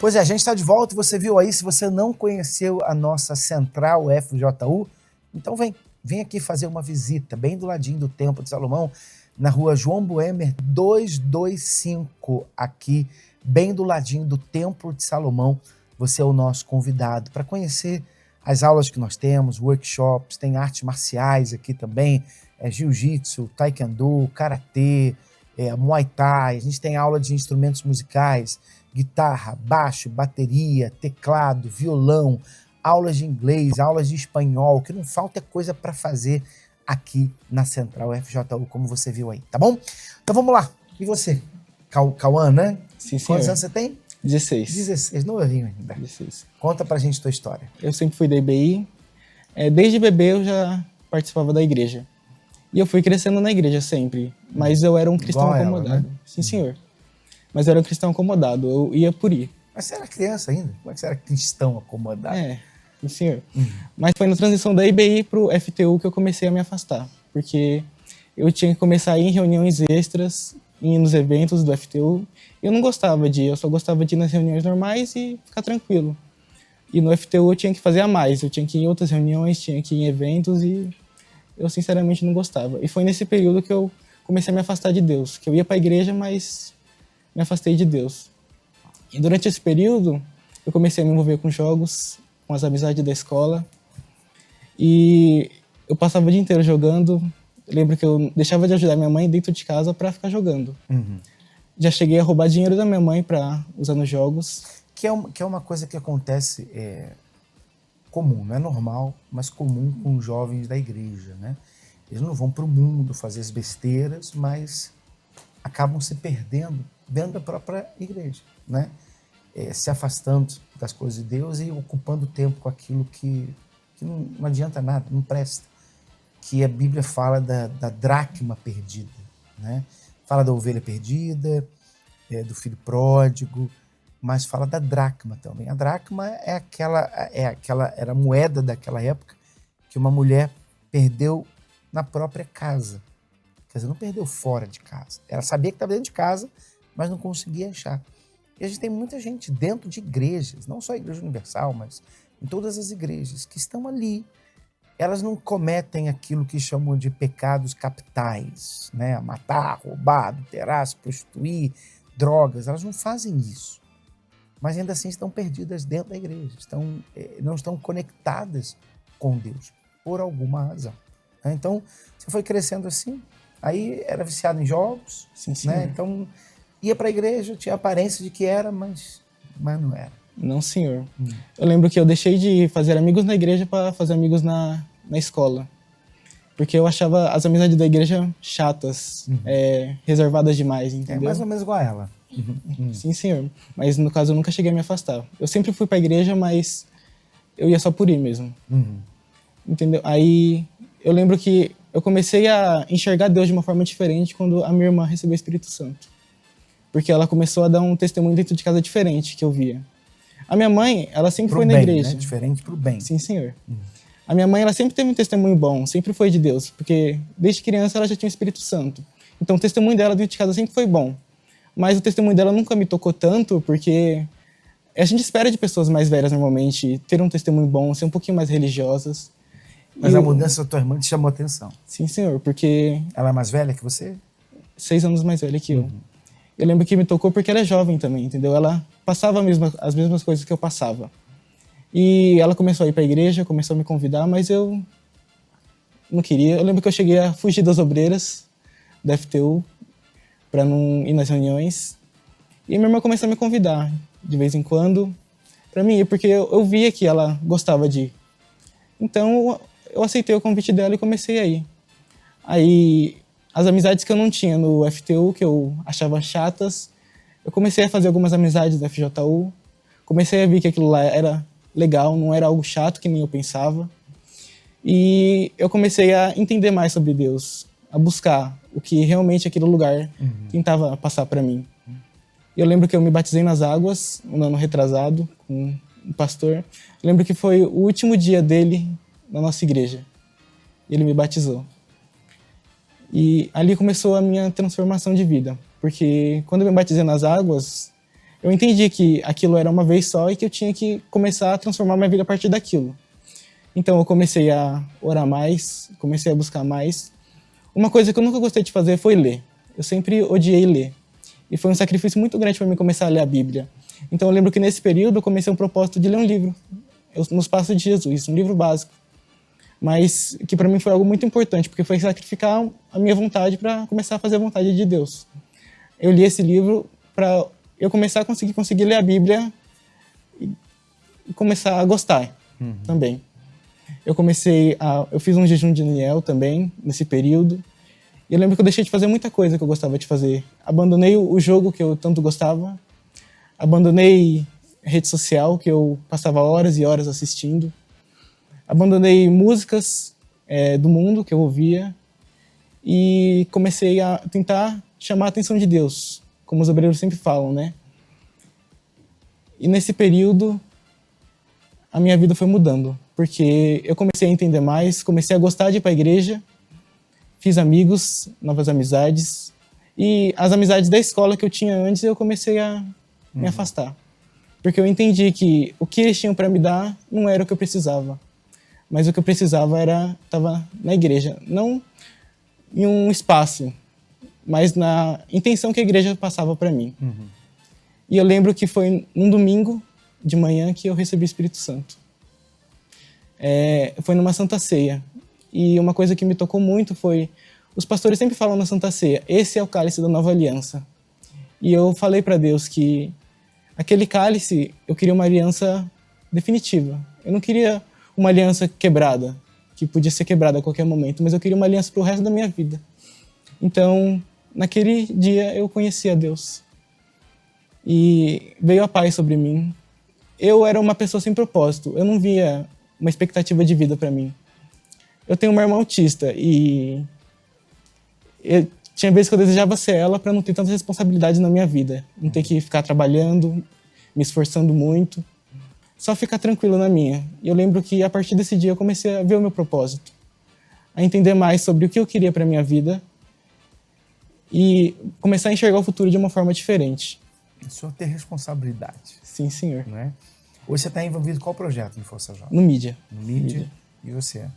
Pois é, a gente está de volta e você viu aí, se você não conheceu a nossa central FJU, então vem aqui fazer uma visita, bem do ladinho do Templo de Salomão, na rua João Boemer 225, aqui, bem do ladinho do Templo de Salomão. Você é o nosso convidado para conhecer as aulas que nós temos, workshops, tem artes marciais aqui também, jiu-jitsu, taekwondo, karatê, muay thai, a gente tem aula de instrumentos musicais, guitarra, baixo, bateria, teclado, violão, aulas de inglês, aulas de espanhol, o que não falta é coisa para fazer aqui na Central FJU, como você viu aí, tá bom? Então vamos lá, e você? Cauã, né? Sim, senhor. Quantos anos você tem? 16. 16, novinho ainda. 16. Conta pra gente a tua história. Eu sempre fui da IBI. Desde bebê eu já participava da igreja. E eu fui crescendo na igreja sempre. Mas eu era um cristão Igual ela, acomodado. né? Sim, senhor. Mas eu era um cristão acomodado. Eu ia por ir. Mas você era criança ainda? Como é que você era cristão acomodado? Sim, senhor. Mas foi na transição da IBI pro FTU que eu comecei a me afastar. Porque eu tinha que começar a ir em reuniões extras, ir nos eventos do FTU. Eu não gostava de ir, eu só gostava de ir nas reuniões normais e ficar tranquilo. E no FTU eu tinha que fazer a mais, eu tinha que ir em outras reuniões, tinha que ir em eventos e eu sinceramente não gostava. E foi nesse período que eu comecei a me afastar de Deus, que eu ia para a igreja, mas me afastei de Deus. E durante esse período eu comecei a me envolver com jogos, com as amizades da escola e eu passava o dia inteiro jogando. Eu lembro que eu deixava de ajudar minha mãe dentro de casa para ficar jogando. Já cheguei a roubar dinheiro da minha mãe para usar nos jogos. Que é uma coisa que acontece comum, não é normal, mas comum com os jovens da igreja, né? Eles não vão para o mundo fazer as besteiras, mas acabam se perdendo dentro da própria igreja, né? Se afastando das coisas de Deus e ocupando tempo com aquilo que não adianta nada, não presta. Que a Bíblia fala da dracma perdida, né? Fala da ovelha perdida, do filho pródigo, mas fala da dracma também. A dracma era a moeda daquela época que uma mulher perdeu na própria casa. Quer dizer, não perdeu fora de casa. Ela sabia que estava dentro de casa, mas não conseguia achar. E a gente tem muita gente dentro de igrejas, não só a Igreja Universal, mas em todas as igrejas, que estão ali. Elas não cometem aquilo que chamam de pecados capitais, né? Matar, roubar, adulterar, se prostituir, drogas. Elas não fazem isso. Mas ainda assim estão perdidas dentro da igreja. Não estão conectadas com Deus, por alguma razão. Então, você foi crescendo assim, aí era viciado em jogos, né? Então, ia para a igreja, tinha a aparência de que era, mas não era. Não, senhor. Eu lembro que eu deixei de fazer amigos na igreja para fazer amigos na escola. Porque eu achava as amizades da igreja chatas, reservadas demais, entendeu? É mais ou menos igual a ela. Sim, senhor. Mas no caso eu nunca cheguei a me afastar. Eu sempre fui para a igreja, mas eu ia só por ir mesmo. Entendeu? Aí eu lembro que eu comecei a enxergar Deus de uma forma diferente quando a minha irmã recebeu o Espírito Santo. Porque ela começou a dar um testemunho dentro de casa diferente que eu via. A minha mãe, ela sempre foi na igreja. Né? Diferente pro bem. Sim, senhor. A minha mãe, ela sempre teve um testemunho bom, sempre foi de Deus, porque desde criança ela já tinha o Espírito Santo. Então o testemunho dela dentro de casa sempre foi bom. Mas o testemunho dela nunca me tocou tanto, porque a gente espera de pessoas mais velhas, normalmente, ter um testemunho bom, ser um pouquinho mais religiosas. Mas a mudança da tua irmã te chamou a atenção? Sim, senhor, porque... Ela é mais velha que você? 6 anos mais velha que eu. Eu lembro que me tocou porque ela é jovem também, entendeu? Ela passava as mesmas coisas que eu passava. E ela começou a ir para a igreja, começou a me convidar, mas eu não queria. Eu lembro que eu cheguei a fugir das obreiras da FTU para não ir nas reuniões. E minha irmã começou a me convidar de vez em quando para mim ir, porque eu via que ela gostava de ir. Então eu aceitei o convite dela e comecei a ir. Aí as amizades que eu não tinha no FTU, que eu achava chatas, eu comecei a fazer algumas amizades da FJU. Comecei a ver que aquilo lá era legal, não era algo chato que nem eu pensava. E eu comecei a entender mais sobre Deus, a buscar o que realmente aquele lugar tentava passar para mim. Eu lembro que eu me batizei nas águas, um ano retrasado, com um pastor. Eu lembro que foi o último dia dele na nossa igreja. Ele me batizou. E ali começou a minha transformação de vida. Porque quando eu me batizei nas águas, eu entendi que aquilo era uma vez só e que eu tinha que começar a transformar minha vida a partir daquilo. Então eu comecei a orar mais, comecei a buscar mais. Uma coisa que eu nunca gostei de fazer foi ler. Eu sempre odiei ler. E foi um sacrifício muito grande para mim começar a ler a Bíblia. Então eu lembro que nesse período eu comecei um propósito de ler um livro, Nos Passos de Jesus, um livro básico. Mas que para mim foi algo muito importante, porque foi sacrificar a minha vontade para começar a fazer a vontade de Deus. Eu li esse livro para eu começar a conseguir ler a Bíblia e começar a gostar também. Eu fiz um jejum de Daniel também, nesse período. E eu lembro que eu deixei de fazer muita coisa que eu gostava de fazer. Abandonei o jogo que eu tanto gostava. Abandonei rede social, que eu passava horas e horas assistindo. Abandonei músicas do mundo que eu ouvia. E comecei a tentar chamar a atenção de Deus, como os obreiros sempre falam, né? E nesse período, a minha vida foi mudando, porque eu comecei a entender mais, comecei a gostar de ir para a igreja, fiz amigos, novas amizades, e as amizades da escola que eu tinha antes, eu comecei a me afastar. Porque eu entendi que o que eles tinham para me dar não era o que eu precisava, mas o que eu precisava estava na igreja, não em um espaço, mas na intenção que a igreja passava para mim. E eu lembro que foi num domingo de manhã que eu recebi o Espírito Santo. Foi numa Santa Ceia. E uma coisa que me tocou muito foi... Os pastores sempre falam na Santa Ceia, esse é o cálice da nova aliança. E eu falei para Deus que aquele cálice, eu queria uma aliança definitiva. Eu não queria uma aliança quebrada, que podia ser quebrada a qualquer momento, mas eu queria uma aliança para o resto da minha vida. Então, naquele dia, eu conheci a Deus. E veio a paz sobre mim. Eu era uma pessoa sem propósito. Eu não via uma expectativa de vida para mim. Eu tenho uma irmã autista e tinha vezes que eu desejava ser ela para não ter tanta responsabilidade na minha vida. Não ter que ficar trabalhando, me esforçando muito. Só ficar tranquilo na minha. E eu lembro que a partir desse dia eu comecei a ver o meu propósito. A entender mais sobre o que eu queria para minha vida e começar a enxergar o futuro de uma forma diferente. O senhor ter responsabilidade. Sim, senhor. Não é? Hoje você está envolvido em qual projeto no Força Jovem? No Mídia. No Mídia. E você?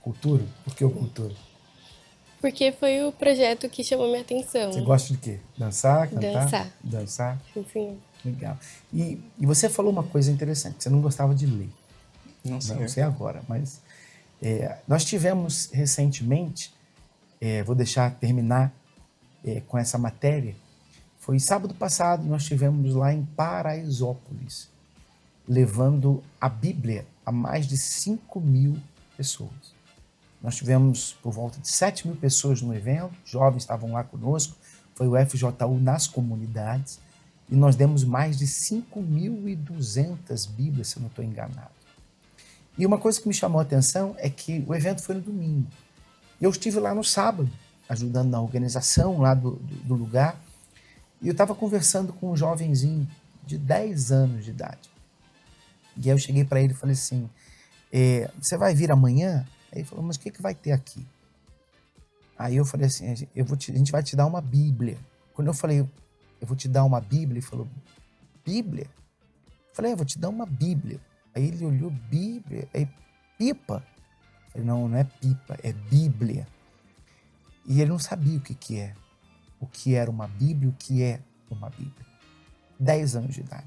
Cultura? Por que o Cultura? Porque foi o projeto que chamou minha atenção. Você gosta de quê? Dançar, cantar? Dançar. Dançar? Sim. Legal. E você falou uma coisa interessante, que você não gostava de ler. Não sei. Não sei agora, mas nós tivemos recentemente, vou deixar terminar com essa matéria, foi sábado passado, nós tivemos lá em Paraisópolis, levando a Bíblia a mais de 5.000 pessoas. Nós tivemos por volta de 7.000 pessoas no evento, jovens estavam lá conosco, foi o FJU nas comunidades, e nós demos mais de 5.200 Bíblias, se eu não estou enganado. E uma coisa que me chamou a atenção é que o evento foi no domingo. Eu estive lá no sábado, ajudando na organização lá do lugar, e eu estava conversando com um jovenzinho de 10 anos de idade. E aí eu cheguei para ele e falei assim, você vai vir amanhã? Aí ele falou, mas o que vai ter aqui? Aí eu falei assim, a gente vai te dar uma Bíblia. Quando eu falei, eu vou te dar uma Bíblia, ele falou, Bíblia? Eu falei, eu vou te dar uma Bíblia. Aí ele olhou, Bíblia? É pipa? Eu falei, não é pipa, é Bíblia. E ele não sabia o que é. O que era uma Bíblia, o que é uma Bíblia. 10 anos de idade.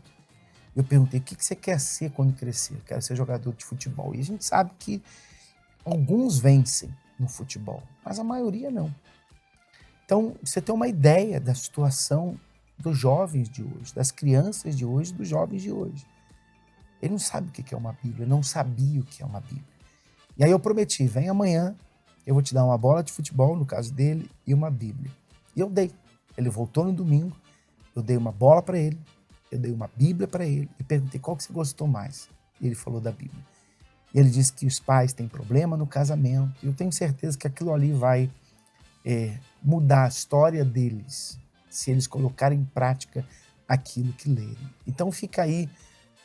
Eu perguntei, o que você quer ser quando crescer? Eu quero ser jogador de futebol. E a gente sabe que alguns vencem no futebol, mas a maioria não. Então, você tem uma ideia da situação dos jovens de hoje, das crianças de hoje, dos jovens de hoje. Ele não sabe o que é uma Bíblia, não sabia o que é uma Bíblia. E aí eu prometi, vem amanhã, eu vou te dar uma bola de futebol, no caso dele, e uma Bíblia. E eu dei. Ele voltou no domingo, eu dei uma bola para ele, eu dei uma Bíblia para ele e perguntei qual que você gostou mais. E ele falou da Bíblia. E ele disse que os pais têm problema no casamento. E eu tenho certeza que aquilo ali vai mudar a história deles, se eles colocarem em prática aquilo que lerem. Então fica aí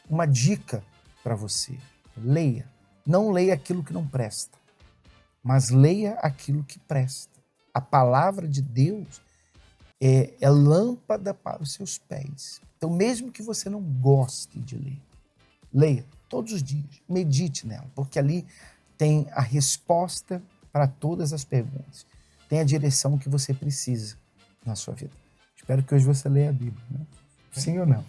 uma dica para você. Leia. Não leia aquilo que não presta, mas leia aquilo que presta. A palavra de Deus é lâmpada para os seus pés. Então, mesmo que você não goste de ler, leia todos os dias, medite nela, porque ali tem a resposta para todas as perguntas. Tem a direção que você precisa na sua vida. Espero que hoje você leia a Bíblia, né? Sim ou não?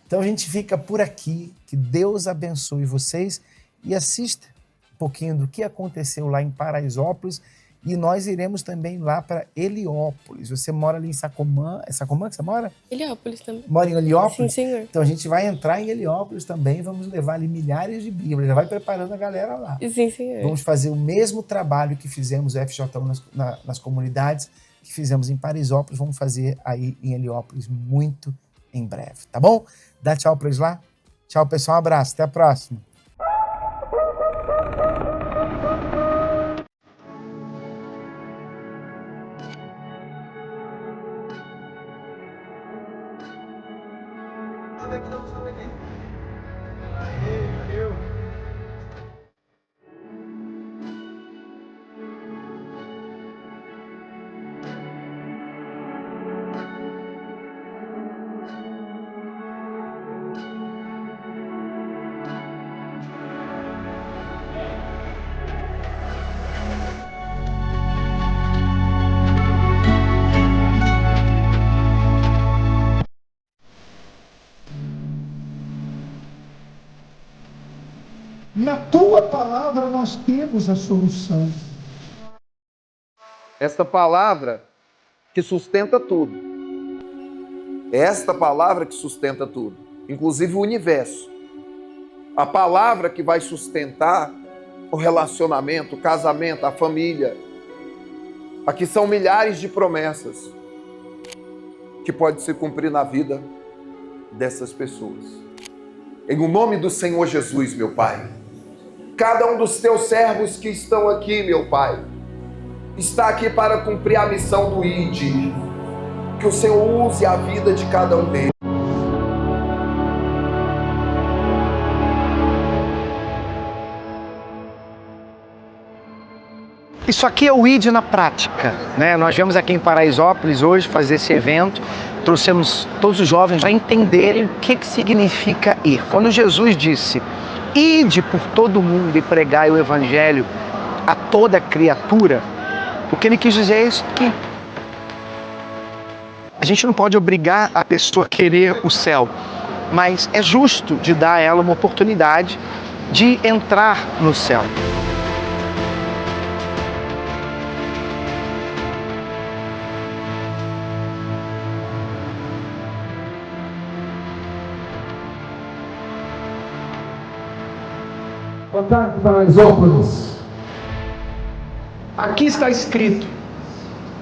Então a gente fica por aqui, que Deus abençoe vocês e assista um pouquinho do que aconteceu lá em Paraisópolis e nós iremos também lá para Heliópolis. Você mora ali em Sacomã, é Sacomã que você mora? Heliópolis também. Mora em Heliópolis? Sim, senhor. Então a gente vai entrar em Heliópolis também, vamos levar ali milhares de Bíblias, já vai preparando a galera lá. Sim, senhor. Vamos fazer o mesmo trabalho que fizemos FJU nas comunidades, que fizemos em Paraisópolis, vamos fazer aí em Heliópolis muito em breve, tá bom? Dá tchau para eles lá. Tchau, pessoal, um abraço, até a próxima. Na tua palavra nós temos a solução. Esta palavra que sustenta tudo. É esta palavra que sustenta tudo, inclusive o universo. A palavra que vai sustentar o relacionamento, o casamento, a família. Aqui são milhares de promessas que pode se cumprir na vida dessas pessoas. Em o nome do Senhor Jesus, meu Pai, cada um dos teus servos que estão aqui, meu Pai, está aqui para cumprir a missão do ID. Que o Senhor use a vida de cada um deles. Isso aqui é o ID na prática, né? Nós viemos aqui em Paraisópolis hoje fazer esse evento, trouxemos todos os jovens para entenderem o que significa ir. Quando Jesus disse, ide por todo mundo e pregai o evangelho a toda criatura, o que ele quis dizer é isso aqui. A gente não pode obrigar a pessoa a querer o céu, mas é justo de dar a ela uma oportunidade de entrar no céu. Boa tarde, Paraisópolis. Aqui está escrito: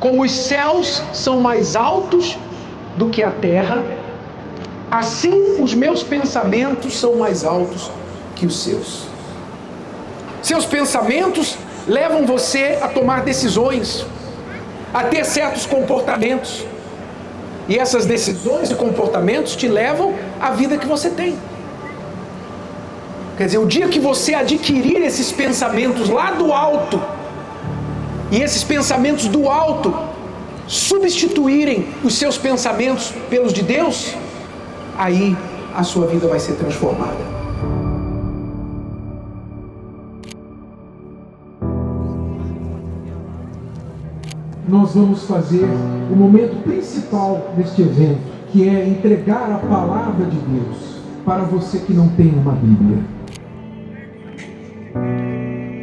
como os céus são mais altos do que a terra, assim os meus pensamentos são mais altos que os seus. Seus pensamentos levam você a tomar decisões, a ter certos comportamentos. E essas decisões e comportamentos te levam à vida que você tem. Quer dizer, o dia que você adquirir esses pensamentos lá do alto, e esses pensamentos do alto substituírem os seus pensamentos pelos de Deus, aí a sua vida vai ser transformada. Nós vamos fazer o momento principal deste evento, que é entregar a palavra de Deus para você que não tem uma Bíblia.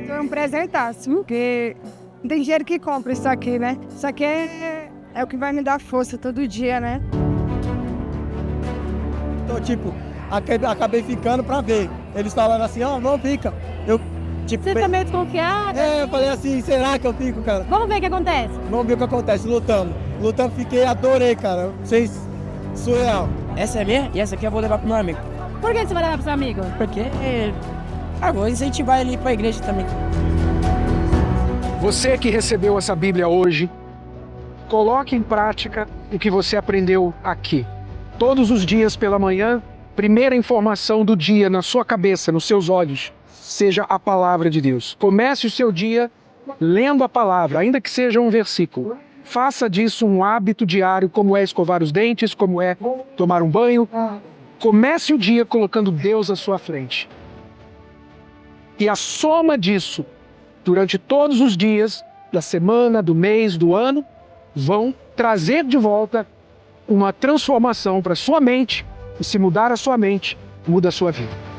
É um presentaço, porque não tem dinheiro que compra isso aqui, né? Isso aqui é o que vai me dar força todo dia, né? Então, tipo, acabei ficando pra ver. Eles falando assim, ó, não fica. Eu, tipo, você tá meio desconfiado? Eu falei assim, será que eu fico, cara? Vamos ver o que acontece. Vamos ver o que acontece, lutando. Lutando, fiquei, adorei, cara. Vocês, surreal. Essa é minha e essa aqui eu vou levar pro meu amigo. Por que você vai levar pro seu amigo? Porque vou incentivar ele pra igreja também. Você que recebeu essa Bíblia hoje, coloque em prática o que você aprendeu aqui. Todos os dias pela manhã, primeira informação do dia na sua cabeça, nos seus olhos, seja a palavra de Deus. Comece o seu dia lendo a palavra, ainda que seja um versículo. Faça disso um hábito diário, como é escovar os dentes, como é tomar um banho. Comece o dia colocando Deus à sua frente. E a soma disso, durante todos os dias da semana, do mês, do ano, vão trazer de volta uma transformação para sua mente. E se mudar a sua mente, muda a sua vida.